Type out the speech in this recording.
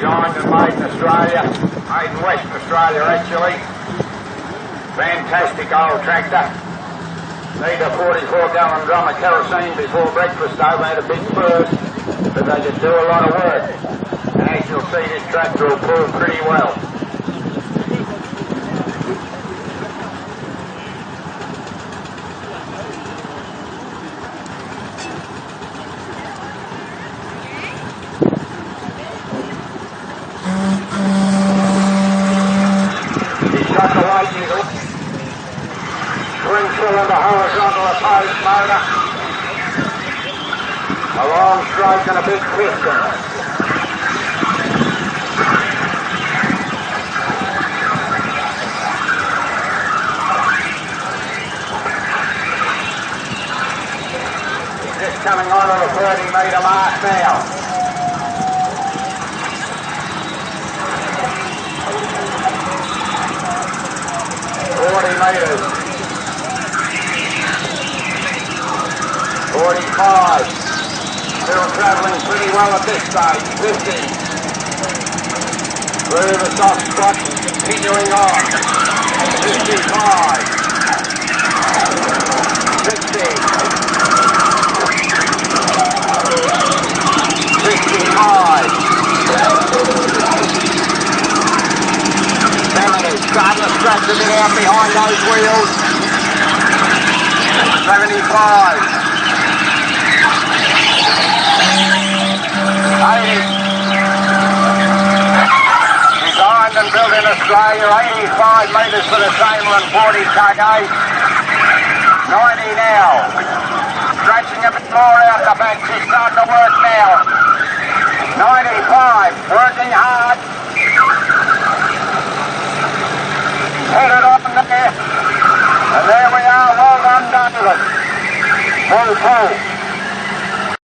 designed and made in Australia, made in Western Australia actually. Fantastic old tractor. Need a 44-gallon drum of kerosene before breakfast though. They had a big burst, but they could do a lot of work. And as you'll see, this tractor will pull pretty well. Got the lightning hook, twin cylinder horizontal opposed motor, a long stroke and a big piston. Just coming on at a 30-metre mark now. 40 metres. 45. Still travelling pretty well at this stage. 50. Through the soft spot, continuing on. 55. 60. 65. 70. Starting to stretch a bit out behind those wheels. 75. 80. Designed and built in Australia, 85 metres for the Chamberlain 40KA. 90 now. Stretching a bit more out the back, she's starting to work now. 95, working hard. Headed up in there. And there we are, well done, David. Full.